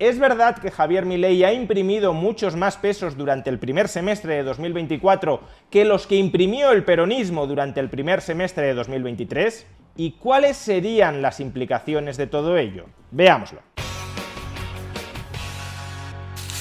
Es verdad que Javier Milei ha imprimido muchos más pesos durante el primer semestre de 2024 que los que imprimió el peronismo durante el primer semestre de 2023. ¿Y cuáles serían las implicaciones de todo ello? Veámoslo.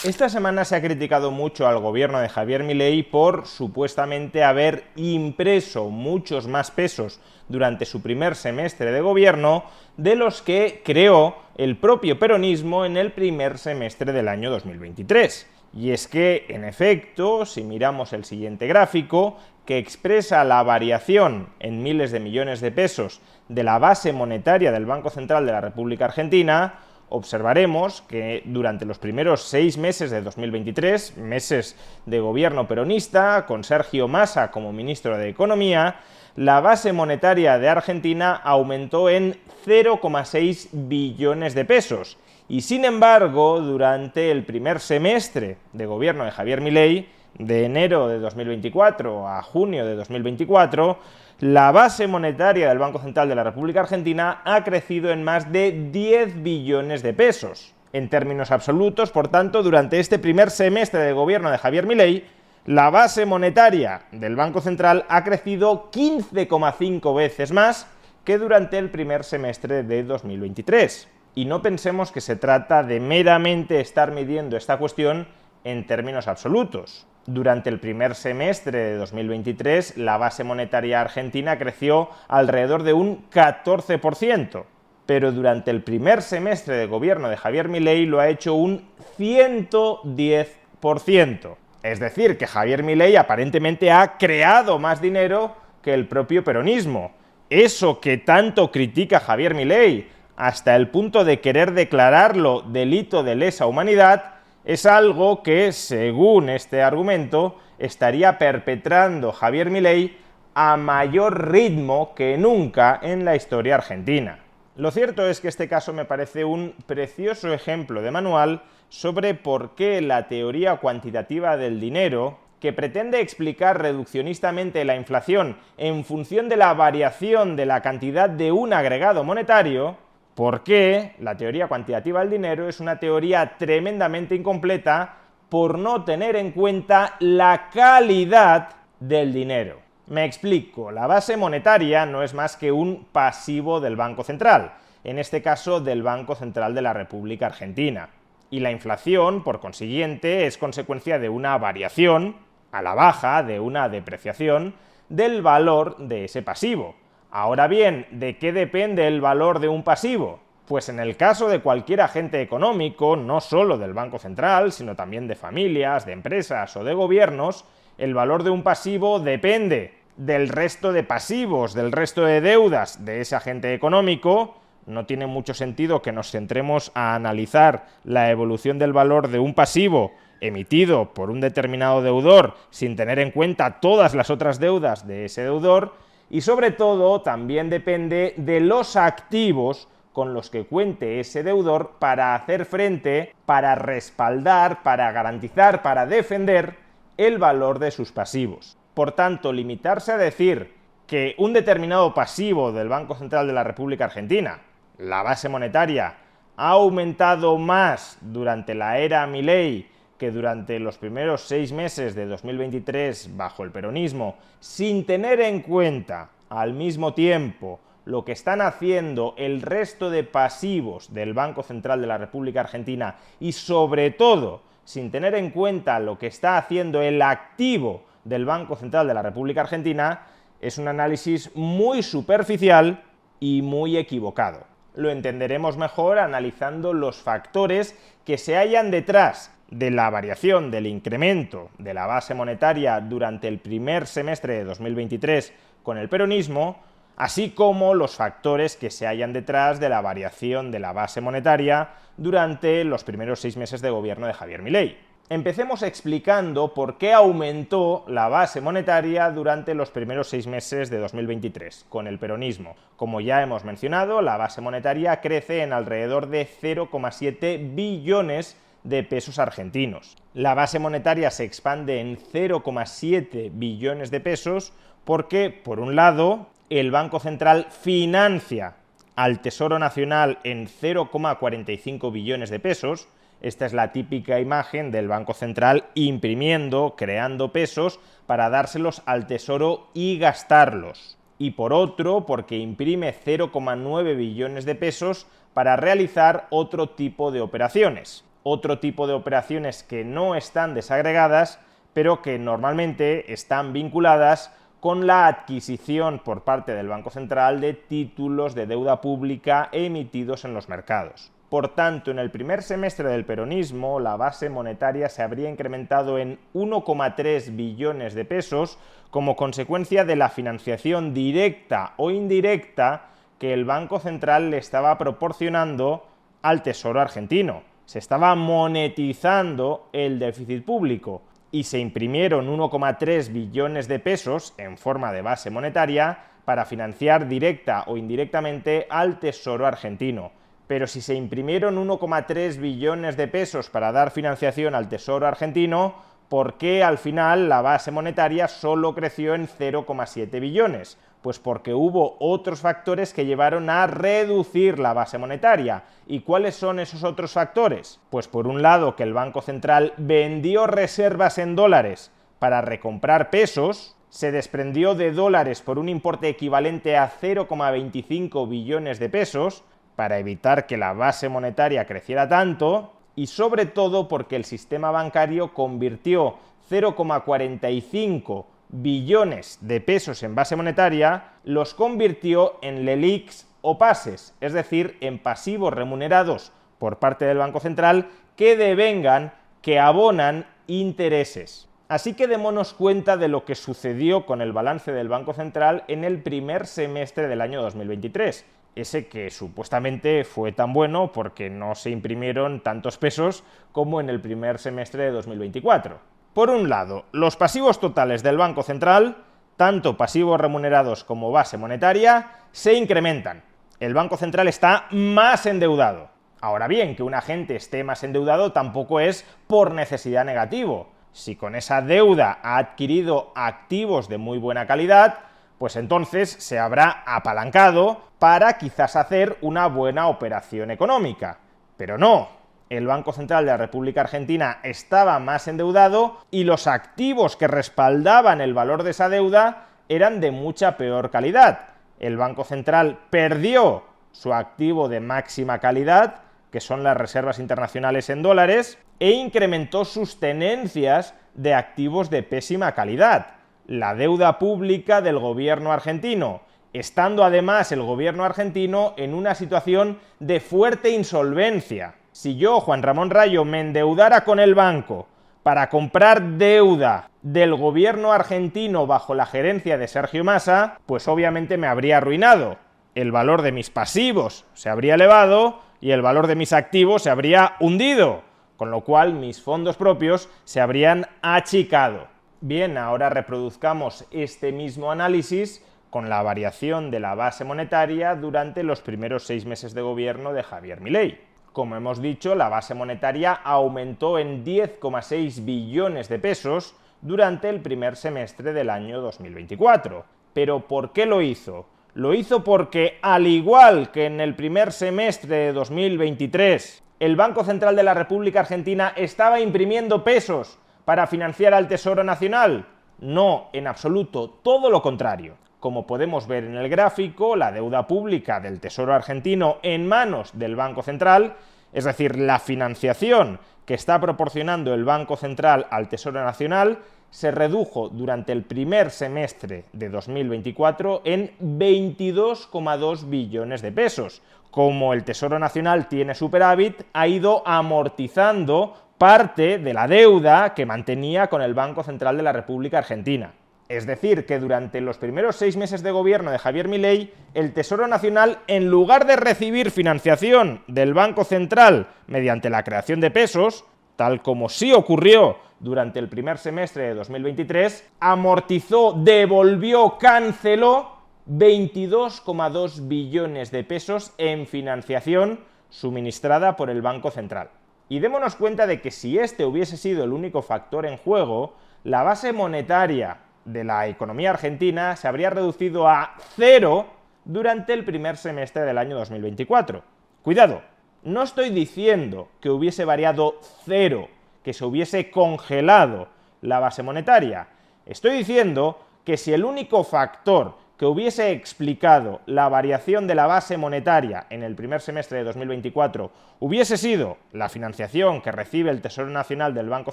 Esta semana se ha criticado mucho al gobierno de Javier Milei por supuestamente haber impreso muchos más pesos durante su primer semestre de gobierno de los que creó el propio peronismo en el primer semestre del año 2023. Y es que, en efecto, si miramos el siguiente gráfico, que expresa la variación en miles de millones de pesos de la base monetaria del Banco Central de la República Argentina, observaremos que durante los primeros 6 meses de 2023, meses de gobierno peronista, con Sergio Massa como ministro de Economía, la base monetaria de Argentina aumentó en 0,6 billones de pesos. Y sin embargo, durante el primer semestre de gobierno de Javier Milei, de enero de 2024 a junio de 2024, la base monetaria del Banco Central de la República Argentina ha crecido en más de 10 billones de pesos. En términos absolutos, por tanto, durante este primer semestre de gobierno de Javier Milei, la base monetaria del Banco Central ha crecido 15,5 veces más que durante el primer semestre de 2023. Y no pensemos que se trata de meramente estar midiendo esta cuestión en términos absolutos. Durante el primer semestre de 2023, la base monetaria argentina creció alrededor de un 14%, pero durante el primer semestre de gobierno de Javier Milei lo ha hecho un 110%. Es decir, que Javier Milei aparentemente ha creado más dinero que el propio peronismo. Eso que tanto critica Javier Milei, hasta el punto de querer declararlo delito de lesa humanidad, es algo que, según este argumento, estaría perpetrando Javier Milei a mayor ritmo que nunca en la historia argentina. Lo cierto es que este caso me parece un precioso ejemplo de manual sobre por qué la teoría cuantitativa del dinero, que pretende explicar reduccionistamente la inflación en función de la variación de la cantidad de un agregado monetario, por qué la teoría cuantitativa del dinero es una teoría tremendamente incompleta por no tener en cuenta la calidad del dinero. Me explico, la base monetaria no es más que un pasivo del Banco Central, en este caso del Banco Central de la República Argentina. Y la inflación, por consiguiente, es consecuencia de una variación a la baja, de una depreciación del valor de ese pasivo. Ahora bien, ¿de qué depende el valor de un pasivo? Pues en el caso de cualquier agente económico, no solo del Banco Central, sino también de familias, de empresas o de gobiernos, el valor de un pasivo depende del resto de pasivos, del resto de deudas de ese agente económico. No tiene mucho sentido que nos centremos a analizar la evolución del valor de un pasivo emitido por un determinado deudor sin tener en cuenta todas las otras deudas de ese deudor, y sobre todo también depende de los activos con los que cuente ese deudor para hacer frente, para respaldar, para garantizar, para defender el valor de sus pasivos. Por tanto, limitarse a decir que un determinado pasivo del Banco Central de la República Argentina, la base monetaria, ha aumentado más durante la era Milei que durante los primeros 6 meses de 2023 bajo el peronismo, sin tener en cuenta al mismo tiempo lo que están haciendo el resto de pasivos del Banco Central de la República Argentina y sobre todo sin tener en cuenta lo que está haciendo el activo del Banco Central de la República Argentina, es un análisis muy superficial y muy equivocado. Lo entenderemos mejor analizando los factores que se hallan detrás de la variación del incremento de la base monetaria durante el primer semestre de 2023 con el peronismo, así como los factores que se hallan detrás de la variación de la base monetaria durante los primeros 6 meses de gobierno de Javier Milei. Empecemos explicando por qué aumentó la base monetaria durante los primeros 6 meses de 2023 con el peronismo. Como ya hemos mencionado, la base monetaria crece en alrededor de 0,7 billones de pesos argentinos. La base monetaria se expande en 0,7 billones de pesos porque, por un lado, el Banco Central financia al Tesoro Nacional en 0,45 billones de pesos, Esta es la típica imagen del Banco Central imprimiendo, creando pesos para dárselos al Tesoro y gastarlos. Y por otro, porque imprime 0,9 billones de pesos para realizar otro tipo de operaciones. Otro tipo de operaciones que no están desagregadas, pero que normalmente están vinculadas con la adquisición por parte del Banco Central de títulos de deuda pública emitidos en los mercados. Por tanto, en el primer semestre del peronismo, la base monetaria se habría incrementado en 1,3 billones de pesos como consecuencia de la financiación directa o indirecta que el Banco Central le estaba proporcionando al Tesoro argentino. Se estaba monetizando el déficit público y se imprimieron 1,3 billones de pesos en forma de base monetaria para financiar directa o indirectamente al Tesoro argentino. Pero si se imprimieron 1,3 billones de pesos para dar financiación al Tesoro argentino, ¿por qué al final la base monetaria solo creció en 0,7 billones? Pues porque hubo otros factores que llevaron a reducir la base monetaria. ¿Y cuáles son esos otros factores? Pues por un lado que el Banco Central vendió reservas en dólares para recomprar pesos, se desprendió de dólares por un importe equivalente a 0,25 billones de pesos, para evitar que la base monetaria creciera tanto, y sobre todo porque el sistema bancario convirtió 0,45 billones de pesos en base monetaria, los convirtió en LELIQs o pases, es decir, en pasivos remunerados por parte del Banco Central que devengan, que abonan intereses. Así que démonos cuenta de lo que sucedió con el balance del Banco Central en el primer semestre del año 2023. Ese que supuestamente fue tan bueno porque no se imprimieron tantos pesos como en el primer semestre de 2024. Por un lado, los pasivos totales del Banco Central, tanto pasivos remunerados como base monetaria, se incrementan. El Banco Central está más endeudado. Ahora bien, que un agente esté más endeudado tampoco es por necesidad negativo. Si con esa deuda ha adquirido activos de muy buena calidad, pues entonces se habrá apalancado para quizás hacer una buena operación económica. Pero no, el Banco Central de la República Argentina estaba más endeudado y los activos que respaldaban el valor de esa deuda eran de mucha peor calidad. El Banco Central perdió su activo de máxima calidad, que son las reservas internacionales en dólares, e incrementó sus tenencias de activos de pésima calidad. La deuda pública del gobierno argentino, estando además el gobierno argentino en una situación de fuerte insolvencia. Si yo, Juan Ramón Rayo, me endeudara con el banco para comprar deuda del gobierno argentino bajo la gerencia de Sergio Massa, pues obviamente me habría arruinado. El valor de mis pasivos se habría elevado y el valor de mis activos se habría hundido, con lo cual mis fondos propios se habrían achicado. Bien, ahora reproduzcamos este mismo análisis con la variación de la base monetaria durante los primeros 6 meses de gobierno de Javier Milei. Como hemos dicho, la base monetaria aumentó en 10,6 billones de pesos durante el primer semestre del año 2024. ¿Pero por qué lo hizo? Lo hizo porque, al igual que en el primer semestre de 2023, el Banco Central de la República Argentina estaba imprimiendo pesos para financiar al Tesoro Nacional. No, en absoluto, todo lo contrario. Como podemos ver en el gráfico, la deuda pública del Tesoro argentino en manos del Banco Central, es decir, la financiación que está proporcionando el Banco Central al Tesoro Nacional, se redujo durante el primer semestre de 2024 en 22,2 billones de pesos. Como el Tesoro Nacional tiene superávit, ha ido amortizando parte de la deuda que mantenía con el Banco Central de la República Argentina. Es decir, que durante los primeros 6 meses de gobierno de Javier Milei, el Tesoro Nacional, en lugar de recibir financiación del Banco Central mediante la creación de pesos, tal como sí ocurrió durante el primer semestre de 2023, amortizó, devolvió, canceló 22,2 billones de pesos en financiación suministrada por el Banco Central. Y démonos cuenta de que si este hubiese sido el único factor en juego, la base monetaria de la economía argentina se habría reducido a 0 durante el primer semestre del año 2024. Cuidado, No estoy diciendo que hubiese variado cero, que se hubiese congelado la base monetaria. Estoy diciendo que si el único factor que hubiese explicado la variación de la base monetaria en el primer semestre de 2024 hubiese sido la financiación que recibe el Tesoro Nacional del Banco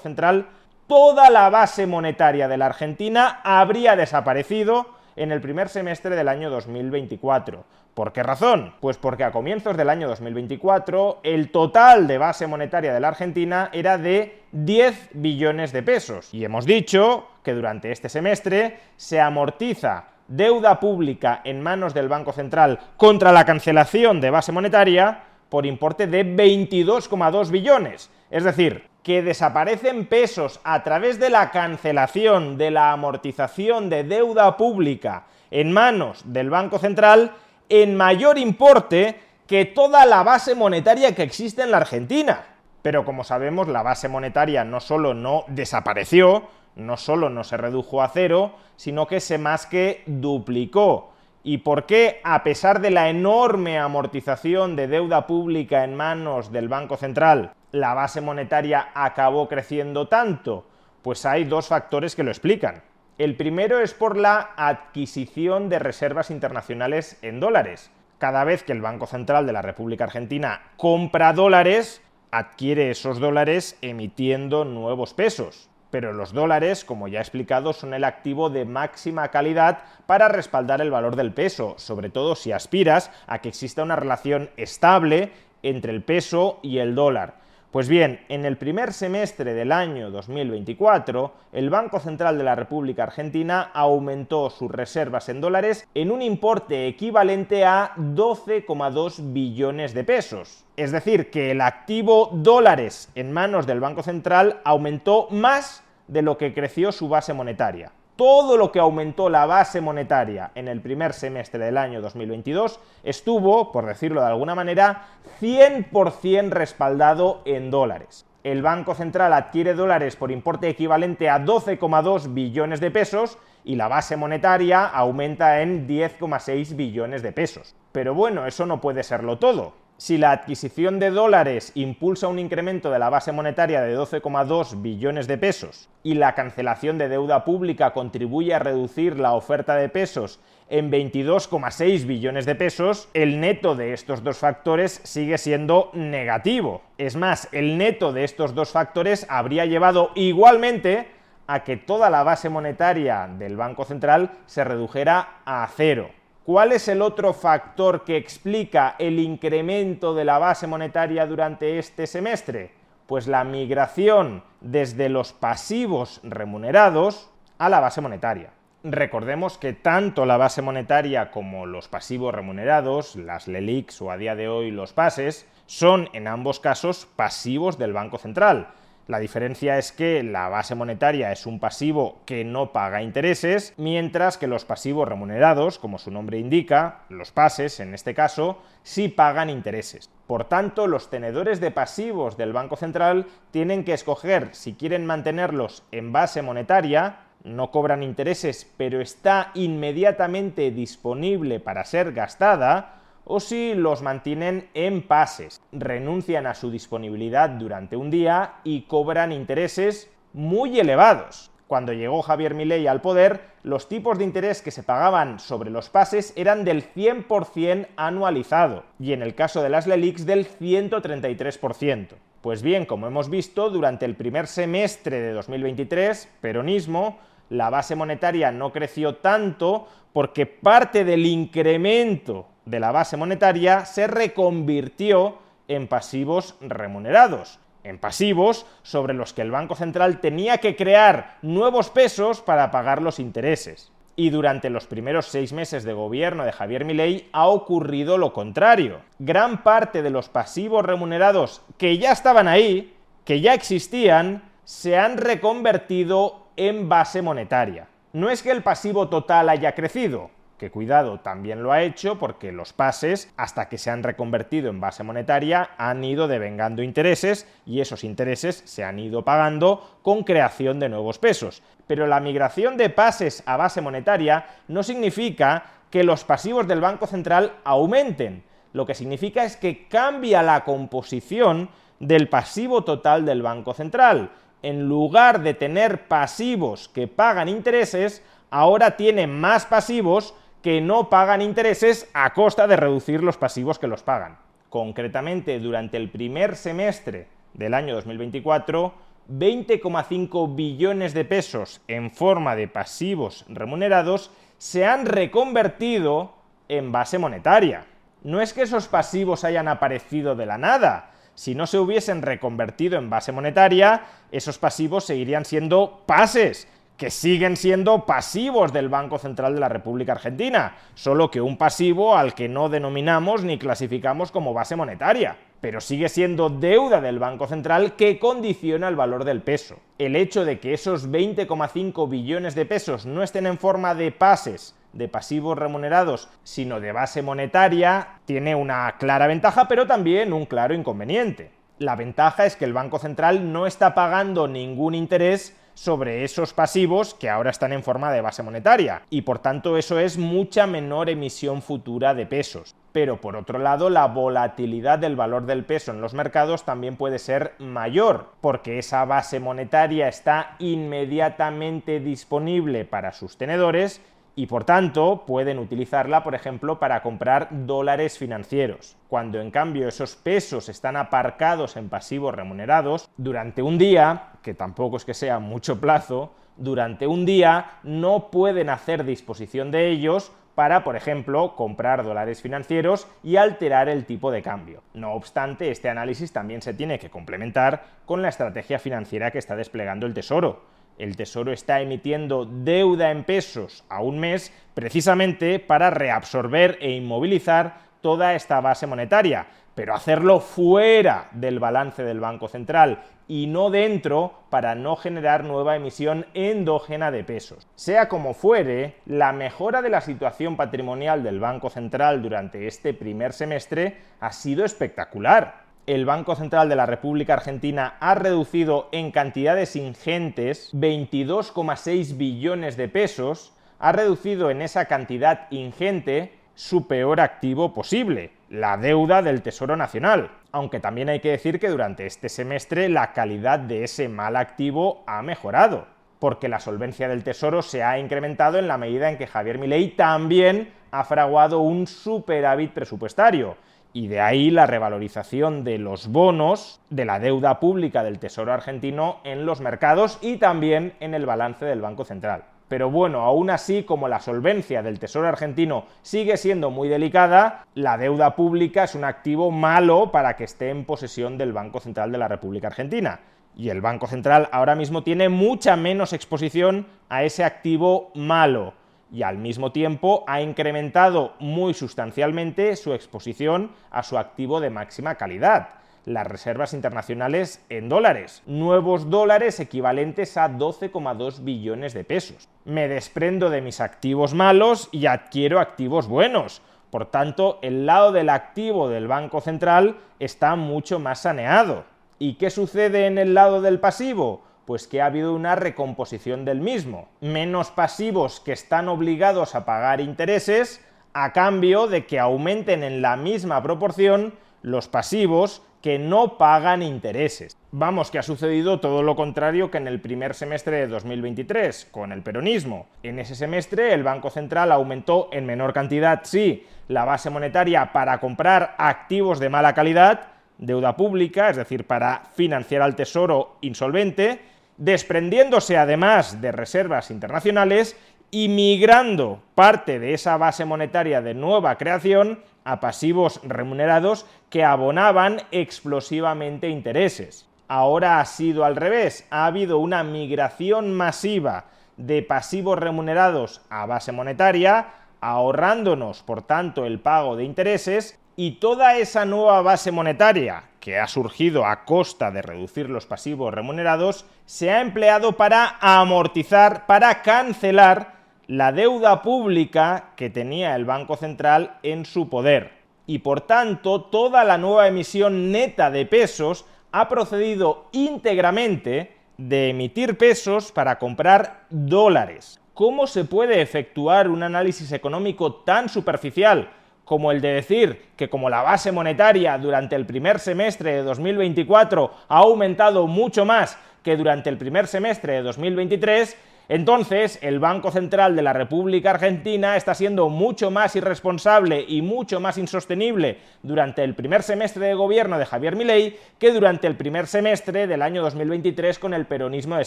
Central, toda la base monetaria de la Argentina habría desaparecido en el primer semestre del año 2024. ¿Por qué razón? Pues porque a comienzos del año 2024 el total de base monetaria de la Argentina era de 10 billones de pesos. Y hemos dicho que durante este semestre se amortiza deuda pública en manos del Banco Central contra la cancelación de base monetaria por importe de 22,2 billones. Es decir, que desaparecen pesos a través de la cancelación, de la amortización de deuda pública en manos del Banco Central en mayor importe que toda la base monetaria que existe en la Argentina. Pero como sabemos, la base monetaria no solo no desapareció, no solo no se redujo a cero, sino que se más que duplicó. ¿Y por qué, a pesar de la enorme amortización de deuda pública en manos del Banco Central, la base monetaria acabó creciendo tanto? Pues hay dos factores que lo explican. El primero es por la adquisición de reservas internacionales en dólares. Cada vez que el Banco Central de la República Argentina compra dólares, adquiere esos dólares emitiendo nuevos pesos. Pero los dólares, como ya he explicado, son el activo de máxima calidad para respaldar el valor del peso, sobre todo si aspiras a que exista una relación estable entre el peso y el dólar. Pues bien, en el primer semestre del año 2024, el Banco Central de la República Argentina aumentó sus reservas en dólares en un importe equivalente a 12,2 billones de pesos. Es decir, que el activo dólares en manos del Banco Central aumentó más de lo que creció su base monetaria. Todo lo que aumentó la base monetaria en el primer semestre del año 2022 estuvo, por decirlo de alguna manera, 100% respaldado en dólares. El Banco Central adquiere dólares por importe equivalente a 12,2 billones de pesos y la base monetaria aumenta en 10,6 billones de pesos. Pero bueno, eso no puede serlo todo. Si la adquisición de dólares impulsa un incremento de la base monetaria de 12,2 billones de pesos y la cancelación de deuda pública contribuye a reducir la oferta de pesos en 22,6 billones de pesos, el neto de estos dos factores sigue siendo negativo. Es más, el neto de estos dos factores habría llevado igualmente a que toda la base monetaria del Banco Central se redujera a cero. ¿Cuál es el otro factor que explica el incremento de la base monetaria durante este semestre? Pues la migración desde los pasivos remunerados a la base monetaria. Recordemos que tanto la base monetaria como los pasivos remunerados, las LELIQs o a día de hoy los PASES, son en ambos casos pasivos del Banco Central. La diferencia es que la base monetaria es un pasivo que no paga intereses, mientras que los pasivos remunerados, como su nombre indica, los PASES en este caso, sí pagan intereses. Por tanto, los tenedores de pasivos del Banco Central tienen que escoger si quieren mantenerlos en base monetaria, no cobran intereses, pero está inmediatamente disponible para ser gastada, o si los mantienen en pases, renuncian a su disponibilidad durante un día y cobran intereses muy elevados. Cuando llegó Javier Milei al poder, los tipos de interés que se pagaban sobre los pases eran del 100% anualizado, y en el caso de las LELIQs del 133%. Pues bien, como hemos visto, durante el primer semestre de 2023, peronismo, la base monetaria no creció tanto porque parte del incremento de la base monetaria se reconvirtió en pasivos remunerados, en pasivos sobre los que el Banco Central tenía que crear nuevos pesos para pagar los intereses. Y durante los primeros 6 meses de gobierno de Javier Milei ha ocurrido lo contrario. Gran parte de los pasivos remunerados que ya estaban ahí, que ya existían, se han reconvertido en base monetaria. No es que el pasivo total haya crecido, que cuidado, también lo ha hecho porque los pases, hasta que se han reconvertido en base monetaria, han ido devengando intereses y esos intereses se han ido pagando con creación de nuevos pesos. Pero la migración de pases a base monetaria no significa que los pasivos del Banco Central aumenten. Lo que significa es que cambia la composición del pasivo total del Banco Central. En lugar de tener pasivos que pagan intereses, ahora tiene más pasivos que no pagan intereses a costa de reducir los pasivos que los pagan. Concretamente, durante el primer semestre del año 2024, 20,5 billones de pesos en forma de pasivos remunerados se han reconvertido en base monetaria. No es que esos pasivos hayan aparecido de la nada. Si no se hubiesen reconvertido en base monetaria, esos pasivos seguirían siendo pases, que siguen siendo pasivos del Banco Central de la República Argentina, solo que un pasivo al que no denominamos ni clasificamos como base monetaria, pero sigue siendo deuda del Banco Central que condiciona el valor del peso. El hecho de que esos 20,5 billones de pesos no estén en forma de pases, de pasivos remunerados, sino de base monetaria, tiene una clara ventaja, pero también un claro inconveniente. La ventaja es que el Banco Central no está pagando ningún interés sobre esos pasivos que ahora están en forma de base monetaria, y por tanto eso es mucha menor emisión futura de pesos. Pero por otro lado, la volatilidad del valor del peso en los mercados también puede ser mayor, porque esa base monetaria está inmediatamente disponible para sus tenedores y por tanto pueden utilizarla, por ejemplo, para comprar dólares financieros. Cuando en cambio esos pesos están aparcados en pasivos remunerados, durante un día, que tampoco es que sea mucho plazo, durante un día no pueden hacer disposición de ellos para, por ejemplo, comprar dólares financieros y alterar el tipo de cambio. No obstante, este análisis también se tiene que complementar con la estrategia financiera que está desplegando el Tesoro. El Tesoro está emitiendo deuda en pesos a un mes precisamente para reabsorber e inmovilizar toda esta base monetaria, pero hacerlo fuera del balance del Banco Central y no dentro para no generar nueva emisión endógena de pesos. Sea como fuere, la mejora de la situación patrimonial del Banco Central durante este primer semestre ha sido espectacular. El Banco Central de la República Argentina ha reducido en cantidades ingentes 22,6 billones de pesos, ha reducido en esa cantidad ingente su peor activo posible, la deuda del Tesoro Nacional. Aunque también hay que decir que durante este semestre la calidad de ese mal activo ha mejorado, porque la solvencia del Tesoro se ha incrementado en la medida en que Javier Milei también ha fraguado un superávit presupuestario. Y de ahí la revalorización de los bonos, de la deuda pública del Tesoro argentino en los mercados y también en el balance del Banco Central. Pero bueno, aún así, como la solvencia del Tesoro argentino sigue siendo muy delicada, la deuda pública es un activo malo para que esté en posesión del Banco Central de la República Argentina. Y el Banco Central ahora mismo tiene mucha menos exposición a ese activo malo. Y al mismo tiempo ha incrementado muy sustancialmente su exposición a su activo de máxima calidad, las reservas internacionales en dólares, nuevos dólares equivalentes a 12,2 billones de pesos. Me desprendo de mis activos malos y adquiero activos buenos. Por tanto, el lado del activo del Banco Central está mucho más saneado. ¿Y qué sucede en el lado del pasivo? Pues que ha habido una recomposición del mismo. Menos pasivos que están obligados a pagar intereses a cambio de que aumenten en la misma proporción los pasivos que no pagan intereses. Vamos, que ha sucedido todo lo contrario que en el primer semestre de 2023, con el peronismo. En ese semestre el Banco Central aumentó en menor cantidad, sí, la base monetaria para comprar activos de mala calidad, deuda pública, es decir, para financiar al Tesoro insolvente, desprendiéndose además de reservas internacionales y migrando parte de esa base monetaria de nueva creación a pasivos remunerados que abonaban explosivamente intereses. Ahora ha sido al revés, ha habido una migración masiva de pasivos remunerados a base monetaria, ahorrándonos, por tanto, el pago de intereses, y toda esa nueva base monetaria que ha surgido a costa de reducir los pasivos remunerados se ha empleado para amortizar, para cancelar la deuda pública que tenía el Banco Central en su poder. Y por tanto, toda la nueva emisión neta de pesos ha procedido íntegramente de emitir pesos para comprar dólares. ¿Cómo se puede efectuar un análisis económico tan superficial como el de decir que como la base monetaria durante el primer semestre de 2024 ha aumentado mucho más que durante el primer semestre de 2023, entonces el Banco Central de la República Argentina está siendo mucho más irresponsable y mucho más insostenible durante el primer semestre de gobierno de Javier Milei que durante el primer semestre del año 2023 con el peronismo de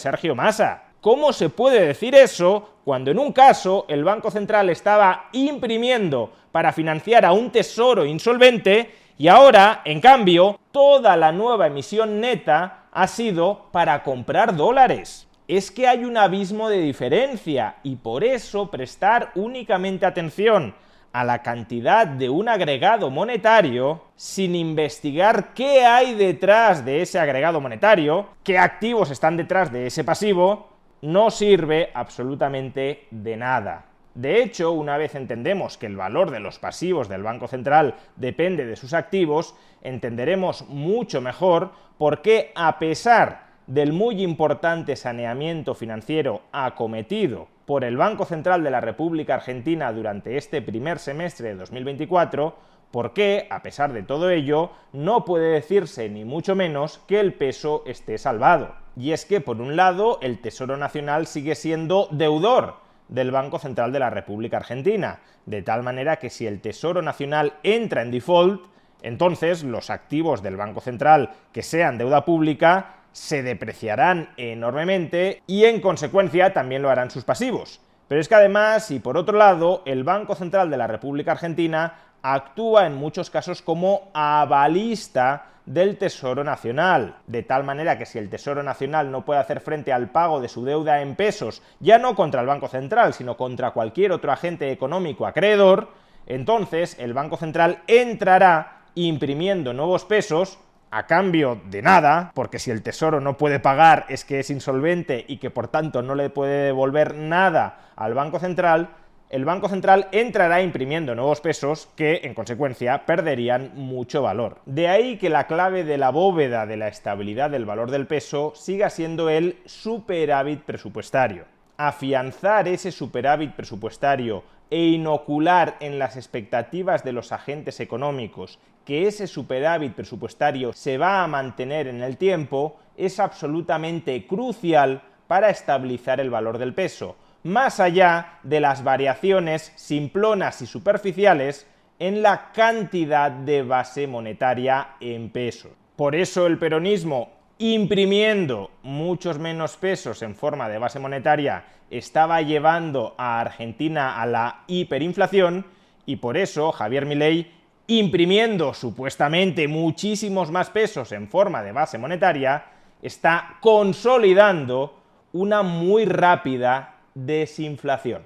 Sergio Massa. ¿Cómo se puede decir eso cuando en un caso el Banco Central estaba imprimiendo para financiar a un tesoro insolvente y ahora, en cambio, toda la nueva emisión neta ha sido para comprar dólares? Es que hay un abismo de diferencia y por eso prestar únicamente atención a la cantidad de un agregado monetario sin investigar qué hay detrás de ese agregado monetario, qué activos están detrás de ese pasivo, no sirve absolutamente de nada. De hecho, una vez entendemos que el valor de los pasivos del Banco Central depende de sus activos, entenderemos mucho mejor por qué, a pesar del muy importante saneamiento financiero acometido por el Banco Central de la República Argentina durante este primer semestre de 2024, por qué, a pesar de todo ello, no puede decirse ni mucho menos que el peso esté salvado. Y es que, por un lado, el Tesoro Nacional sigue siendo deudor del Banco Central de la República Argentina, de tal manera que si el Tesoro Nacional entra en default, entonces los activos del Banco Central que sean deuda pública se depreciarán enormemente y en consecuencia también lo harán sus pasivos. Pero es que además, y por otro lado, el Banco Central de la República Argentina actúa en muchos casos como avalista del Tesoro Nacional, de tal manera que si el Tesoro Nacional no puede hacer frente al pago de su deuda en pesos, ya no contra el Banco Central, sino contra cualquier otro agente económico acreedor, entonces el Banco Central entrará imprimiendo nuevos pesos a cambio de nada, porque si el Tesoro no puede pagar es que es insolvente y que por tanto no le puede devolver nada al Banco Central, el Banco Central entrará imprimiendo nuevos pesos que, en consecuencia, perderían mucho valor. De ahí que la clave de la bóveda de la estabilidad del valor del peso siga siendo el superávit presupuestario. Afianzar ese superávit presupuestario e inocular en las expectativas de los agentes económicos que ese superávit presupuestario se va a mantener en el tiempo es absolutamente crucial para estabilizar el valor del peso, más allá de las variaciones simplonas y superficiales en la cantidad de base monetaria en pesos. Por eso el peronismo, imprimiendo muchos menos pesos en forma de base monetaria, estaba llevando a Argentina a la hiperinflación y por eso Javier Milei, imprimiendo supuestamente muchísimos más pesos en forma de base monetaria, está consolidando una muy rápida desinflación.